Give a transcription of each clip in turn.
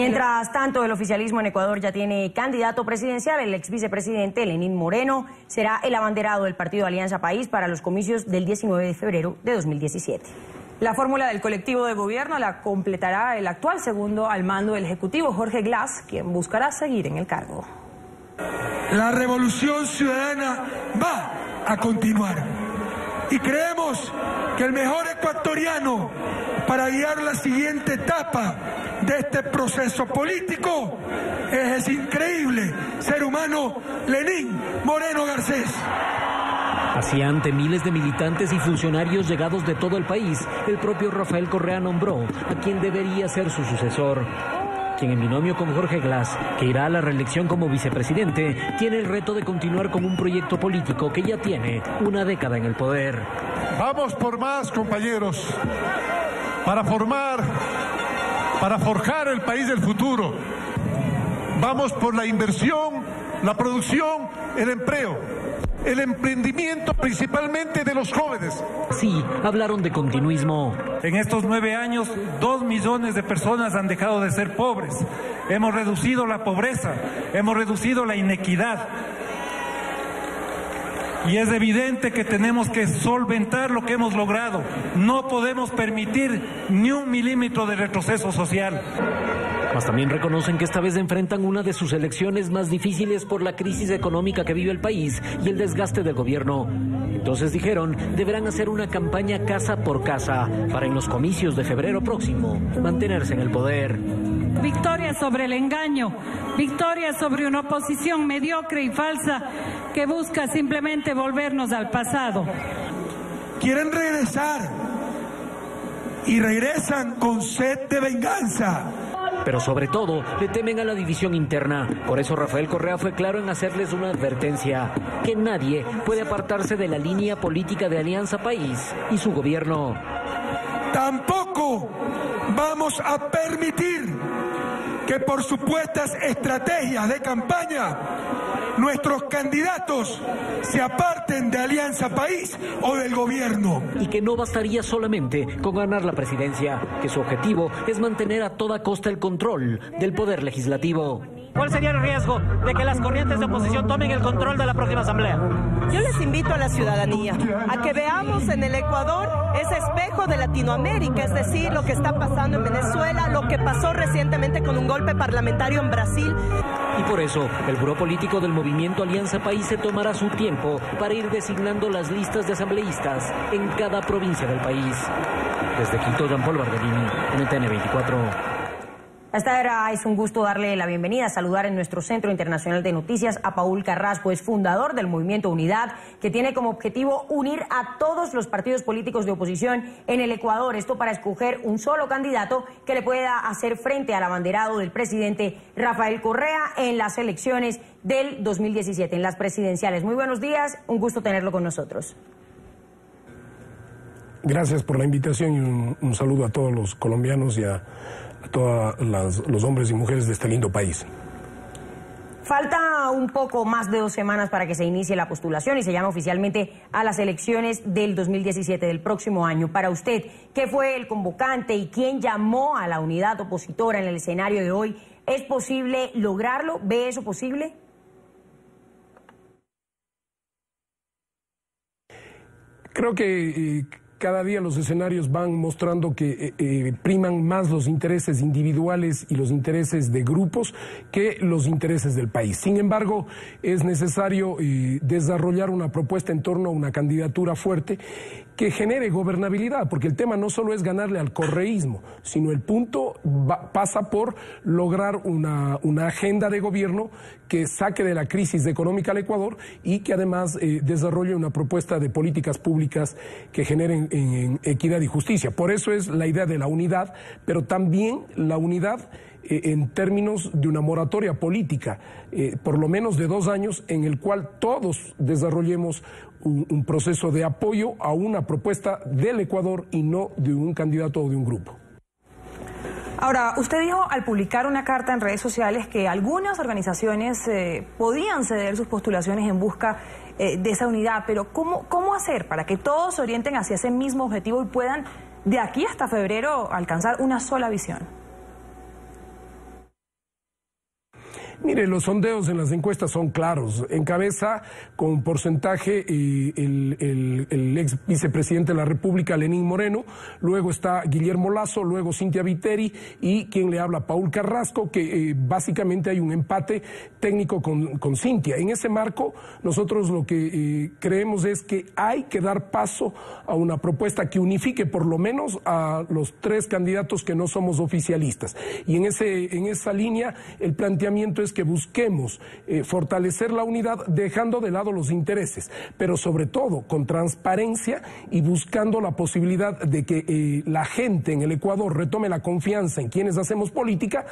Mientras tanto, el oficialismo en Ecuador ya tiene candidato presidencial. El ex vicepresidente Lenín Moreno será el abanderado del partido Alianza País para los comicios del 19 de febrero de 2017. La fórmula del colectivo de gobierno la completará el actual segundo al mando del Ejecutivo, Jorge Glass, quien buscará seguir en el cargo. La revolución ciudadana va a continuar y creemos que el mejor ecuatoriano para guiar la siguiente etapa de este proceso político es ese increíble ser humano Lenín Moreno Garcés. Así, ante miles de militantes y funcionarios llegados de todo el país, el propio Rafael Correa nombró a quien debería ser su sucesor, quien en binomio con Jorge Glass, que irá a la reelección como vicepresidente, tiene el reto de continuar con un proyecto político que ya tiene una década en el poder. Vamos por más, compañeros, para forjar el país del futuro. Vamos por la inversión, la producción, el empleo. El emprendimiento principalmente de los jóvenes. Sí, hablaron de continuismo. En estos 9 años, 2 millones de personas han dejado de ser pobres. Hemos reducido la pobreza, hemos reducido la inequidad. Y es evidente que tenemos que solventar lo que hemos logrado. No podemos permitir ni un milímetro de retroceso social. Mas también reconocen que esta vez enfrentan una de sus elecciones más difíciles por la crisis económica que vive el país y el desgaste del gobierno. Entonces dijeron, deberán hacer una campaña casa por casa para en los comicios de febrero próximo mantenerse en el poder. Victoria sobre el engaño, victoria sobre una oposición mediocre y falsa que busca simplemente volvernos al pasado. Quieren regresar y regresan con sed de venganza. Pero sobre todo, le temen a la división interna. Por eso Rafael Correa fue claro en hacerles una advertencia, que nadie puede apartarse de la línea política de Alianza País y su gobierno. Tampoco vamos a permitir que por supuestas estrategias de campaña nuestros candidatos se aparten de Alianza País o del gobierno. Y que no bastaría solamente con ganar la presidencia, que su objetivo es mantener a toda costa el control del poder legislativo. ¿Cuál sería el riesgo de que las corrientes de oposición tomen el control de la próxima asamblea? Yo les invito a la ciudadanía a que veamos en el Ecuador ese espejo de Latinoamérica, es decir, lo que está pasando en Venezuela, lo que pasó recientemente con un golpe parlamentario en Brasil. Y por eso, el buró político del movimiento Alianza País se tomará su tiempo para ir designando las listas de asambleístas en cada provincia del país. Desde Quito, Jean-Paul Barberini, NTN 24. A esta hora es un gusto darle la bienvenida, saludar en nuestro Centro Internacional de Noticias a Paul Carrasco, es fundador del Movimiento Unidad, que tiene como objetivo unir a todos los partidos políticos de oposición en el Ecuador, esto para escoger un solo candidato que le pueda hacer frente al abanderado del presidente Rafael Correa en las elecciones del 2017, en las presidenciales. Muy buenos días, un gusto tenerlo con nosotros. Gracias por la invitación y un saludo a todos los colombianos y a todos los hombres y mujeres de este lindo país. Falta un poco más de 2 semanas para que se inicie la postulación y se llame oficialmente a las elecciones del 2017, del próximo año. Para usted, ¿qué fue el convocante y quién llamó a la unidad opositora en el escenario de hoy? ¿Es posible lograrlo? ¿Ve eso posible? Creo que cada día los escenarios van mostrando que priman más los intereses individuales y los intereses de grupos que los intereses del país. Sin embargo, es necesario desarrollar una propuesta en torno a una candidatura fuerte que genere gobernabilidad, porque el tema no solo es ganarle al correísmo, sino el punto pasa por lograr una agenda de gobierno que saque de la crisis económica al Ecuador y que además desarrolle una propuesta de políticas públicas que generen en equidad y justicia. Por eso es la idea de la unidad, pero también la unidad en términos de una moratoria política, por lo menos de 2 años, en el cual todos desarrollemos un proceso de apoyo a una propuesta del Ecuador y no de un candidato o de un grupo. Ahora, usted dijo al publicar una carta en redes sociales que algunas organizaciones podían ceder sus postulaciones en busca de esa unidad, pero ¿cómo hacer para que todos se orienten hacia ese mismo objetivo y puedan de aquí hasta febrero alcanzar una sola visión? Mire, los sondeos en las encuestas son claros. Encabeza con porcentaje el ex vicepresidente de la República, Lenín Moreno, luego está Guillermo Lasso, luego Cynthia Viteri y quien le habla, Paul Carrasco, que básicamente hay un empate técnico con Cynthia. En ese marco, nosotros lo que creemos es que hay que dar paso a una propuesta que unifique por lo menos a los 3 candidatos que no somos oficialistas. Y en esa línea, el planteamiento es que busquemos fortalecer la unidad dejando de lado los intereses, pero sobre todo con transparencia y buscando la posibilidad de que la gente en el Ecuador retome la confianza en quienes hacemos política,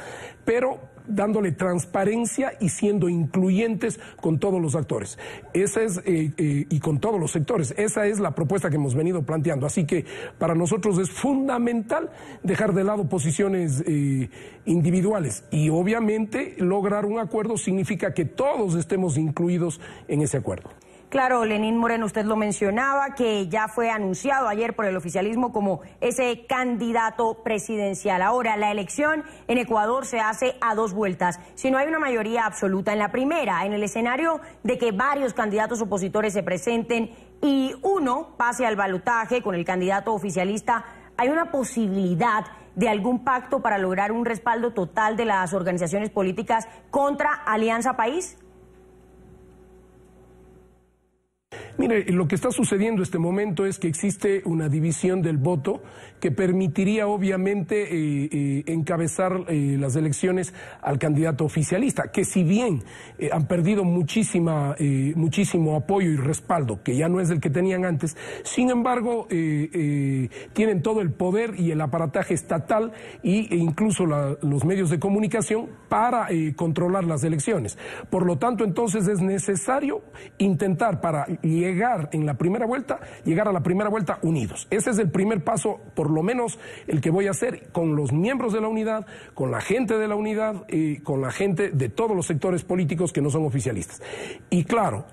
pero dándole transparencia y siendo incluyentes con todos los actores. Esa es, y con todos los sectores. Esa es la propuesta que hemos venido planteando. Así que para nosotros es fundamental dejar de lado posiciones individuales y obviamente lograr un acuerdo significa que todos estemos incluidos en ese acuerdo. Claro, Lenín Moreno, usted lo mencionaba, que ya fue anunciado ayer por el oficialismo como ese candidato presidencial. Ahora, la elección en Ecuador se hace a 2 vueltas. Si no hay una mayoría absoluta en la primera, en el escenario de que varios candidatos opositores se presenten y uno pase al balotaje con el candidato oficialista, ¿hay una posibilidad de algún pacto para lograr un respaldo total de las organizaciones políticas contra Alianza País? Mire, lo que está sucediendo en este momento es que existe una división del voto que permitiría obviamente encabezar las elecciones al candidato oficialista, que si bien han perdido muchísimo apoyo y respaldo, que ya no es el que tenían antes, sin embargo tienen todo el poder y el aparataje estatal e incluso los medios de comunicación para controlar las elecciones. Por lo tanto, entonces es necesario intentar para llegar a la primera vuelta unidos. Ese es el primer paso, por lo menos el que voy a hacer con los miembros de la unidad, con la gente de la unidad, con la gente de todos los sectores políticos que no son oficialistas. Y claro,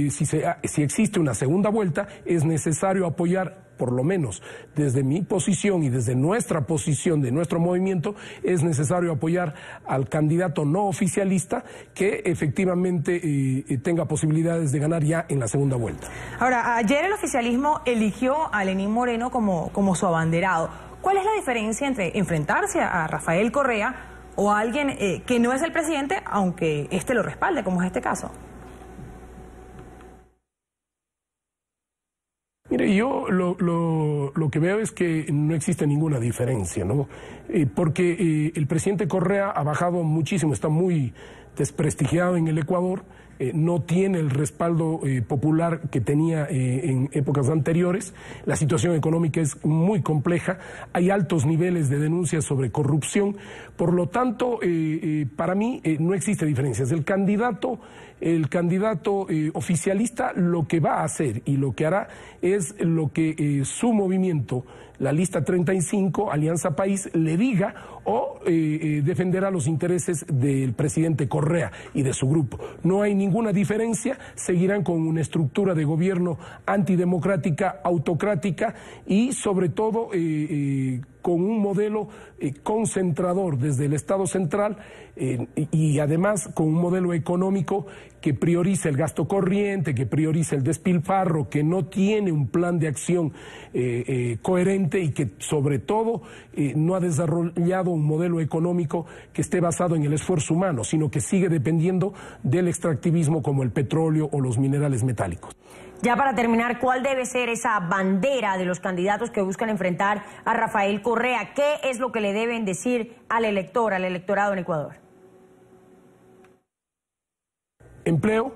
si existe una segunda vuelta, es necesario apoyar, por lo menos desde mi posición y desde nuestra posición de nuestro movimiento, es necesario apoyar al candidato no oficialista que efectivamente tenga posibilidades de ganar ya en la segunda vuelta. Ahora, ayer el oficialismo eligió a Lenín Moreno como su abanderado. ¿Cuál es la diferencia entre enfrentarse a Rafael Correa o a alguien que no es el presidente, aunque éste lo respalde, como es este caso? Mire, yo lo que veo es que no existe ninguna diferencia, ¿no? Porque el presidente Correa ha bajado muchísimo, está muy desprestigiado en el Ecuador, no tiene el respaldo popular que tenía en épocas anteriores, la situación económica es muy compleja, hay altos niveles de denuncias sobre corrupción, por lo tanto, para mí no existe diferencias. El candidato oficialista lo que va a hacer y lo que hará es lo que su movimiento, la lista 35, Alianza País, le diga o defenderá los intereses del presidente Correa y de su grupo. No hay ninguna diferencia, seguirán con una estructura de gobierno antidemocrática, autocrática y sobre todo con un modelo concentrador desde el Estado central y además con un modelo económico que prioriza el gasto corriente, que prioriza el despilfarro, que no tiene un plan de acción coherente y que sobre todo no ha desarrollado un modelo económico que esté basado en el esfuerzo humano, sino que sigue dependiendo del extractivismo como el petróleo o los minerales metálicos. Ya para terminar, ¿cuál debe ser esa bandera de los candidatos que buscan enfrentar a Rafael Correa? ¿Qué es lo que le deben decir al electorado en Ecuador? Empleo,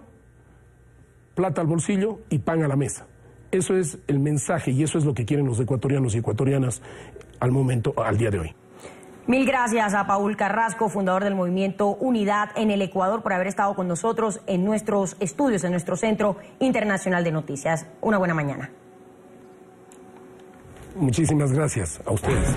plata al bolsillo y pan a la mesa. Eso es el mensaje y eso es lo que quieren los ecuatorianos y ecuatorianas al día de hoy. Mil gracias a Paul Carrasco, fundador del movimiento Unidad en el Ecuador, por haber estado con nosotros en nuestros estudios, en nuestro Centro Internacional de Noticias. Una buena mañana. Muchísimas gracias a ustedes.